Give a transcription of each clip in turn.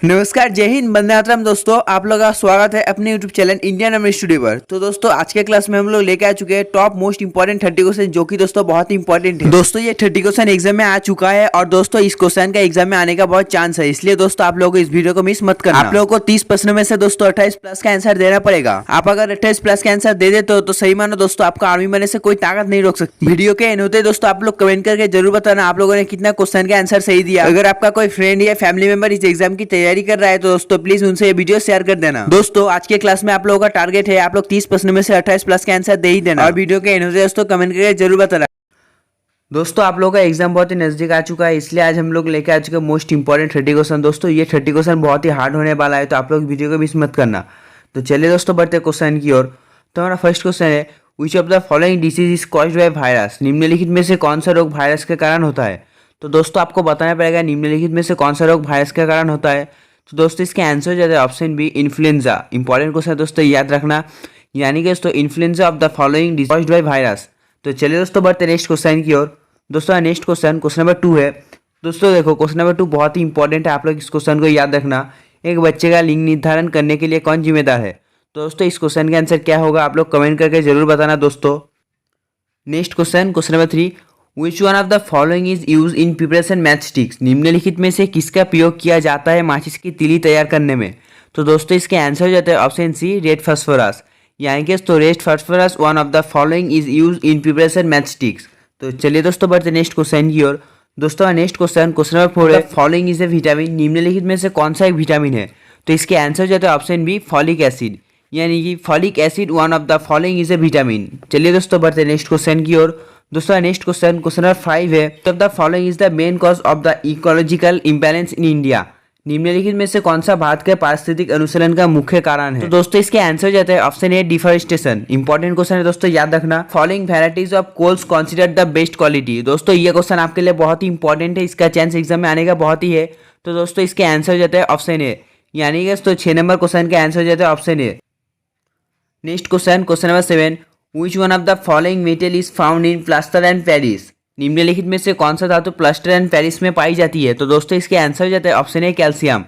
नमस्कार, जय हिंद, वंदे मातरम। दोस्तों, आप लोगों का स्वागत है अपने YouTube channel Indian American studio पर। तो दोस्तों, आज के क्लास में हम लोग लेके आ चुके हैं टॉप मोस्ट इंपॉर्टेंट 30 क्वेश्चन, जो कि दोस्तों बहुत ही इंपॉर्टेंट है। दोस्तों, ये 30 क्वेश्चन एग्जाम में आ चुका है और दोस्तों इस क्वेश्चन का एग्जाम में आने का बहुत चांस है, इसलिए दोस्तों आप लोगों को इस वीडियो को मिस मत करना। आप लोगों को 30 प्रश्नों में से दोस्तों 28 प्लस का आंसर देना पड़ेगा। आप अगर 28 प्लस का आंसर दे देते हो तो सही मानो दोस्तों, आपका आर्मी बनने से कोई ताकत नहीं रोक सकती। वीडियो के एंड होते दोस्तों आप लोग कमेंट करके जरूर बताना आप लोगों ने कितना क्वेश्चन का आंसर सही दिया। अगर आपका कोई फ्रेंड या फैमिली मेंबर इस एग्जाम की तैयारी कर रहा है तो दोस्तों प्लीज उनसे ये वीडियो शेयर कर देना। दोस्तों, आज के क्लास में आप लोगों का टारगेट है आप लोग 30 प्रश्नों में से 28 प्लस का आंसर दे ही देना और वीडियो के एंड होते दोस्तों कमेंट करके जरूर बताना। दोस्तों, आप लोगों का एग्जाम बहुत ही नजदीक आ चुका है, इसलिए आज हम लोग लेके आ चुके हैं मोस्ट इंपॉर्टेंट 30 क्वेश्चन। दोस्तों, ये 30 क्वेश्चन बहुत ही हार्ड होने वाला है, तो आप लोग वीडियो को मिस मत करना। तो चलिए दोस्तों बढ़ते क्वेश्चन की ओर। तो हमारा फर्स्ट क्वेश्चन है, विच of the following disease is caused by virus. निम्नलिखित में से कौन सा रोग वायरस के कारण होता है। तो दोस्तों आपको बताना पड़ेगा निम्नलिखित में से कौन सा रोग वायरस के कारण होता है। तो दोस्तों इसके आंसर जो है option B, influenza. Important question है दोस्तों, याद रखना। यानी कि दोस्तों influenza of the following disease caused by virus. तो चलिए दोस्तों बढ़ते नेक्स्ट क्वेश्चन की ओर। दोस्तों नेक्स्ट क्वेश्चन नंबर 2 है। दोस्तों देखो, क्वेश्चन नंबर 2 बहुत ही इंपॉर्टेंट है, आप लोग इस क्वेश्चन को याद रखना। एक बच्चे का लिंग निर्धारण करने के लिए कौन जिम्मेदार है। तो दोस्तों इस क्वेश्चन का आंसर क्या होगा, आप लोग कमेंट करके जरूर बताना दोस्तों। Next question number 3, which one of the following is use in preparation match sticks. निम्नलिखित में से किसका प्रयोग किया जाता है माचिस की तीली तैयार करने में। तो दोस्तों इसके आंसर हो जाता है ऑप्शन सी, रेड फास्फोरस। यानी कि तो red phosphorus one of the following is use in preparation match sticks. तो चलिए दोस्तों बढ़ते नेक्स्ट क्वेश्चन की ओर। दोस्तों नेक्स्ट क्वेश्चन नंबर 4 है, फॉलोइंग इज ए विटामिन। निम्नलिखित में से कौन सा एक विटामिन है। तो इसके आंसर हो जाता है ऑप्शन बी, फॉलिक एसिड। यानी कि folic acid one of the following is A vitamin. चलिए दोस्तों बढ़ते नेक्स्ट क्वेश्चन की ओर। दोस्तों नेक्स्ट क्वेश्चन नंबर 5 है, of the following is the main cause of the ecological imbalance in India. निम्नलिखित में से कौन सा भारत के पारिस्थितिक अनुसरण का मुख्य कारण है। तो दोस्तों इसके आंसर हो जाता है option A, deforestation. Important question है दोस्तों, याद रखना। Following varieties of coals considered the best quality. दोस्तों ये क्वेश्चन आपके लिए बहुत ही इंपॉर्टेंट है, इसका चांस एग्जाम में आने का बहुत ही है। तो दोस्तों इसके आंसर हो जाता है ऑप्शन ए। यानी कि दोस्तों 6 नंबर क्वेश्चन का आंसर हो जाता है option A. Next question number 7, which one of the following metal is found in plaster and Paris. निम्नलिखित में से कौन सा धातु प्लास्टर एंड पेरिस में पाई जाती है। तो दोस्तों इसके आंसर हो जाता है ऑप्शन ए, कैल्शियम।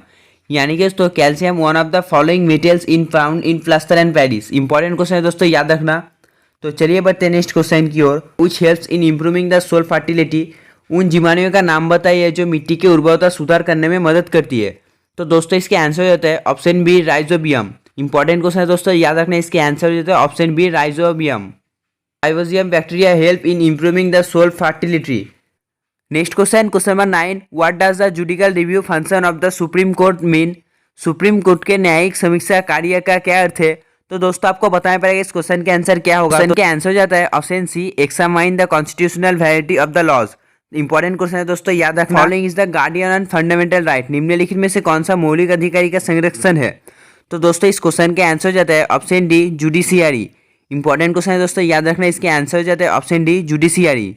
यानी कि दोस्तों calcium one of the following metals in found in plaster and Paris. Important question है दोस्तों, याद रखना। तो चलिए बढ़ते हैं नेक्स्ट क्वेश्चन की ओर। Which helps in improving the soil fertility. उन जीवाणुओं का नाम बताइए जो मिट्टी की उर्वरता सुधार करने में मदद करती है। तो दोस्तों इसके आंसर हो जाता है option B, rhizobium. Important question है दोस्तों, याद रखना। इसके आंसर हो जाता है option B, rhizobium. Rhizobium bacteria help in improving the soil fertility. Next question number 9, what does the judicial review function of the supreme court mean. Supreme court के न्यायिक समीक्षा कार्य का क्या अर्थ है। तो दोस्तों आपको बताना पड़ेगा इस क्वेश्चन के आंसर क्या होगा। क्वेश्चन के आंसर हो जाता है option C, examine the constitutional validity of the laws. Important question है दोस्तों, याद रखना। Following is the guardian on fundamental right. निम्नलिखित में से कौन सा मौलिक अधिकारी का संरक्षण है। तो दोस्तों इस क्वेश्चन के आंसर हो जाता है option D, judiciary. Important question है दोस्तों, याद रखना। इसके आंसर हो जाता है option D, judiciary.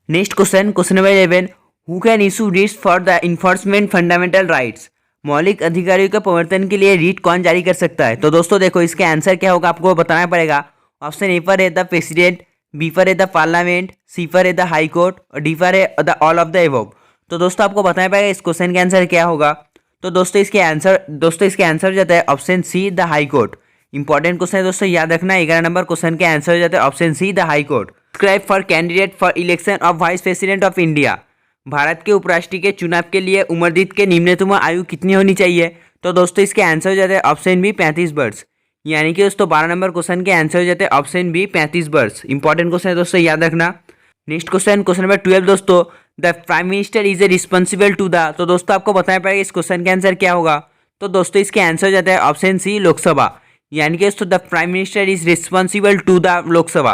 Next question number 11, who can issue Ritz for the enforcement fundamental rights. मौलिक अधिकारियों के प्रवर्तन के लिए रीट कौन जारी कर सकता है। तो दोस्तों देखो, इसके आंसर क्या होगा आपको बताना पड़ेगा। ऑप्शन ए पर है द प्रेसिडेंट, बी पर है द पार्लियामेंट, सी पर है द हाई कोर्ट और डी पर है the all of the above. तो दोस्तों आपको बताना पड़ेगा इस क्वेश्चन के आंसर क्या होगा। तो दोस्तों इसके आंसर हो जाता है option C, the high court. Important question है दोस्तों, याद रखना। 11 नंबर क्वेश्चन के आंसर हो जाता है option C, the high court. Subscribe for candidate for election of vice president of India. Bharat के उपराष्ट्रपति के चुनाव के लिए उम्रदीद के निम्नतम आयु कितनी होनी चाहिए। तो दोस्तों इसके आंसर हो जाते हैं ऑप्शन बी, 35 वर्ष। यानी कि दोस्तों 12 नंबर क्वेश्चन के आंसर हो जाते हैं ऑप्शन बी, 35 वर्ष। इंपॉर्टेंट क्वेश्चन है दोस्तों, याद रखना। नेक्स्ट क्वेश्चन नंबर 12 दोस्तों, the prime minister is a responsible to the. तो दोस्तों आपको बताना पड़ेगा इस क्वेश्चन के आंसर क्या होगा। तो दोस्तों इसके आंसर हो जाता है ऑप्शन सी, लोकसभा। यानी कि दोस्तों the prime minister is responsible to the Lok Sabha.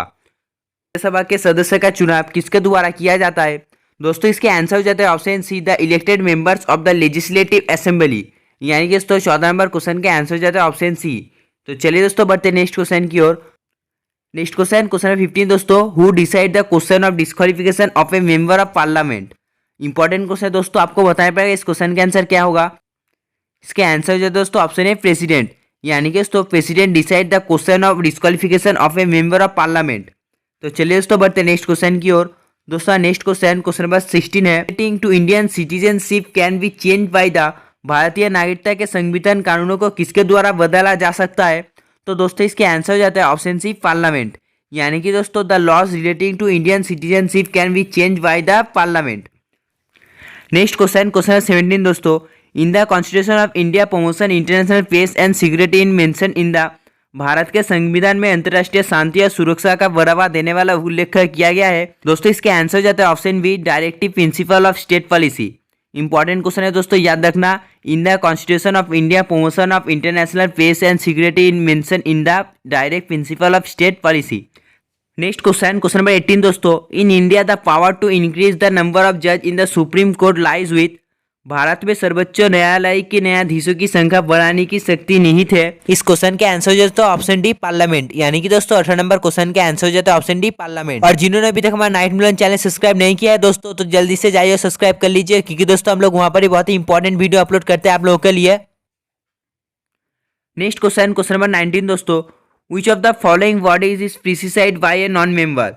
Rajya Sabha के सदस्य का चुनाव किसके द्वारा किया जाता है। दोस्तों इसके आंसर हो जाता है option C, the elected members of the legislative assembly. यानी कि दोस्तों 14 नंबर क्वेश्चन के आंसर हो जाता है ऑप्शन सी। तो चलिए दोस्तों बढ़ते नेक्स्ट क्वेश्चन की ओर। नेक्स्ट क्वेश्चन नंबर 15 दोस्तों, who decide the question of disqualification of A member of parliament. Important question दोस्तों, आपको बताना पड़ेगा इस क्वेश्चन के आंसर क्या होगा। इसके आंसर हो जाता है दोस्तों ऑप्शन ए, प्रेसिडेंट। यानी कि दोस्तों president decide the question of disqualification of A member of parliament. तो चलिए दोस्तों बढ़ते नेक्स्ट क्वेश्चन की ओर। दोस्तों नेक्स्ट क्वेश्चन नंबर 16 है, to Indian citizenship can be change by the भारतीय नागरिकता के संविधान कानूनों को किसके द्वारा बदला जा सकता है? तो दोस्तों इसके आंसर हो जाता है ऑप्शन सी, पार्लियामेंट। यानी कि दोस्तों the laws relating to Indian citizenship can be change by the parliament. Next question 17 दोस्तों, in the constitution of India promotion international peace and security in mention in the, Bharat के संविधान में अंतर्राष्ट्रीय शांति और सुरक्षा का बढ़ावा देने वाला उल्लेख किया गया है। दोस्तों इसके आंसर जाता है option B, directive principle of state policy. Important question है दोस्तों, याद रखना, in the constitution of India promotion of international peace and security in mention in the direct principle of state policy. Next question number 18 दोस्तों, in India the power to increase the number of जज in the supreme court lies with, Bharat में सर्वोच्च न्यायालय के न्यायाधीशों की संख्या बढ़ाने की शक्ति निहित है। इस क्वेश्चन के आंसर हो जाता है ऑप्शन डी, पार्लियामेंट। यानी कि दोस्तों 18 नंबर क्वेश्चन के आंसर हो जाता है ऑप्शन डी, पार्लियामेंट। और जिन्होंने अभी तक हमारा नाइट मिलन चैनल सब्सक्राइब नहीं किया है दोस्तों, तो जल्दी से जाइए सब्सक्राइब कर लीजिए, क्योंकि दोस्तों हम लोग वहां पर ही बहुत ही इंपॉर्टेंट वीडियो अपलोड करते हैं आप लोगों के लिए। नेक्स्ट क्वेश्चन नंबर 19 दोस्तों, which of the following bodies is preside by a non member.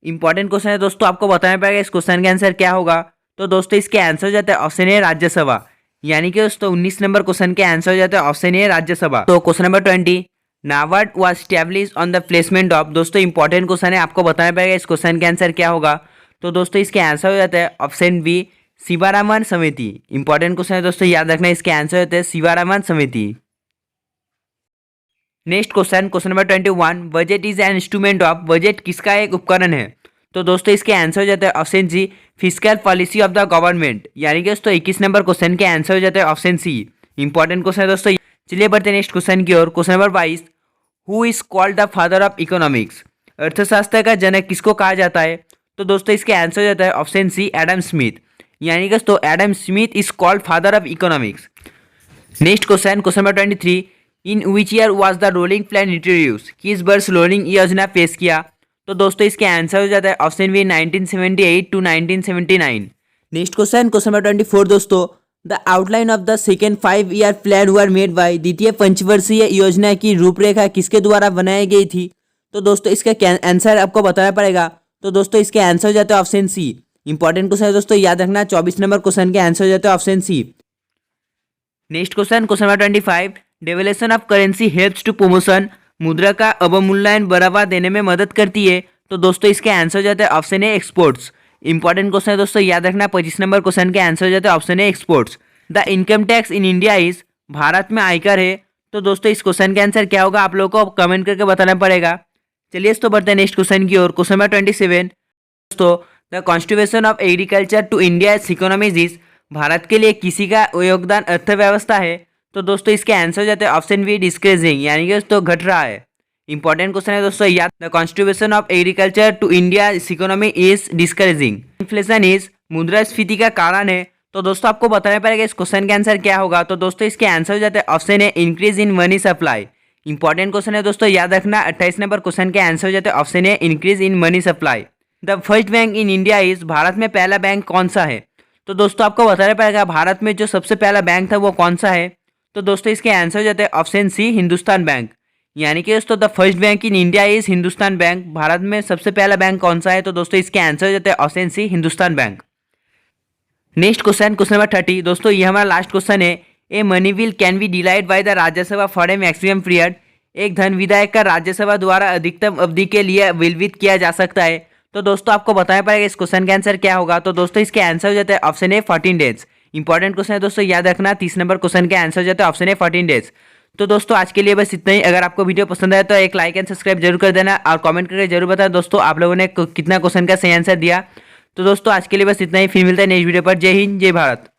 Important question है दोस्तों, आपको बताना पड़ेगा इस क्वेश्चन का आंसर क्या होगा। तो दोस्तों इसके आंसर हो जाता है ऑप्शन ए, राज्यसभा। यानी कि दोस्तों 19 नंबर क्वेश्चन के आंसर हो जाता है ऑप्शन ए, राज्यसभा। तो question number 20, NABARD was establish on the placement of, दोस्तों इंपॉर्टेंट क्वेश्चन है, आपको बताना पड़ेगा इस क्वेश्चन के आंसर क्या होगा। तो दोस्तों इसके आंसर हो जाता है ऑप्शन बी, शिवारामन समिति। इंपॉर्टेंट क्वेश्चन है दोस्तों, याद रखना, इसके आंसर होते हैं शिवारामन समिति। Next question number 21, budget is an instrument of, budget किसका एक उपकरण है। तो दोस्तों इसके आंसर हो जाता है option G, fiscal policy of the government. यानी कि दोस्तों 21 नंबर क्वेश्चन के आंसर हो जाता है ऑप्शन सी। इंपॉर्टेंट क्वेश्चन है दोस्तों। चलिए बढ़ते हैं नेक्स्ट क्वेश्चन की ओर। Question number 22, who is called the father of economics, अर्थशास्त्र का जनक किसको कहा जाता है। तो दोस्तों इसके आंसर हो जाता है ऑप्शन सी, एडम स्मिथ। यानी कि दोस्तों Adam Smith is called father of economics. Next question number 23, in which year was the rolling plan introduce, किस वर्ष रोलिंग योजना पेश किया। तो दोस्तों इसके आंसर हो जाता है option B, 1978 to 1979। Next question number 24 दोस्तों, the outline of the second five year plan were made by, द्वितीय पंचवर्षीय योजना की रूपरेखा किसके द्वारा बनाई गई थी। तो दोस्तों इसका आंसर आपको बताना पड़ेगा। तो दोस्तों इसके आंसर हो जाता है ऑप्शन सी। इंपॉर्टेंट क्वेश्चन है दोस्तों, याद रखना, 24 नंबर क्वेश्चन के आंसर हो जाता है option C. Next question number 25, devaluation of currency helps to promotion, मुद्रा का अवमूल्यन बढ़ावा देने में मदद करती है। तो दोस्तों इसके आंसर हो जाता है ऑप्शन ए, एक्सपोर्ट्स। इंपॉर्टेंट क्वेश्चन है दोस्तों, याद रखना, 25 नंबर क्वेश्चन के आंसर हो जाता है option A, exports. The income tax in India is, Bharat में आयकर है। तो दोस्तों इस क्वेश्चन के आंसर क्या होगा, आप लोगों को कमेंट करके बताना पड़ेगा। चलिए तो बढ़ते हैं नेक्स्ट क्वेश्चन की ओर। क्वेश्चन नंबर 27 दोस्तों, the contribution of agriculture to India economies is, Bharat के लिए किसी का योगदान अर्थव्यवस्था है। तो दोस्तों इसके आंसर हो जाते हैं ऑप्शन बी, डिस्क्रीजिंग। यानी कि दोस्तों घट रहा है। इंपॉर्टेंट क्वेश्चन है दोस्तों, याद, the contribution of agriculture to India economy is discouraging. Inflation is, मुद्रास्फीति का कारण है। तो दोस्तों आपको बताना पड़ेगा इस क्वेश्चन का आंसर क्या होगा। तो दोस्तों इसके आंसर हो जाते हैं option A, increase in money supply. Important question है दोस्तों, याद रखना, 28 नंबर क्वेश्चन के आंसर हो जाते हैं option A, increase in money supply. The first bank in India is, Bharat में पहला बैंक कौन सा है। तो दोस्तों आपको बताना पड़ेगा भारत में जो सबसे पहला बैंक था वो कौन सा है। तो दोस्तों इसके आंसर हो जाते हैं ऑप्शन सी, हिंदुस्तान बैंक। यानी कि दोस्तों the first bank in India is Hindustan bank. Bharat में सबसे पहला बैंक कौन सा है। तो दोस्तों इसके आंसर हो जाते हैं option C, Hindustan bank. Next question number 30 दोस्तों, ये हमारा लास्ट क्वेश्चन है। A money bill can be delayed by the Rajya Sabha for a maximum period, एक धन विधायक का राज्यसभा द्वारा अधिकतम अवधि के लिए विलंबित किया जा सकता है। तो दोस्तों आपको बताना पड़ेगा इस क्वेश्चन का आंसर क्या होगा। तो दोस्तों इसके आंसर हो जाता है ऑप्शन ए, 14 डेज। इंपॉर्टेंट क्वेश्चन है दोस्तों, याद रखना, 30 नंबर क्वेश्चन के आंसर हो जाता है ऑप्शन ए, 14 डेज। तो दोस्तों आज के लिए बस इतना ही। अगर आपको वीडियो पसंद आया तो एक लाइक एंड सब्सक्राइब जरूर कर देना और कमेंट करके जरूर बताना दोस्तों आप लोगों ने कितना क्वेश्चन का सही आंसर दिया। तो दोस्तों आज के लिए बस इतना ही, फिर मिलता है नेक्स्ट वीडियो पर। जय हिंद, जय भारत।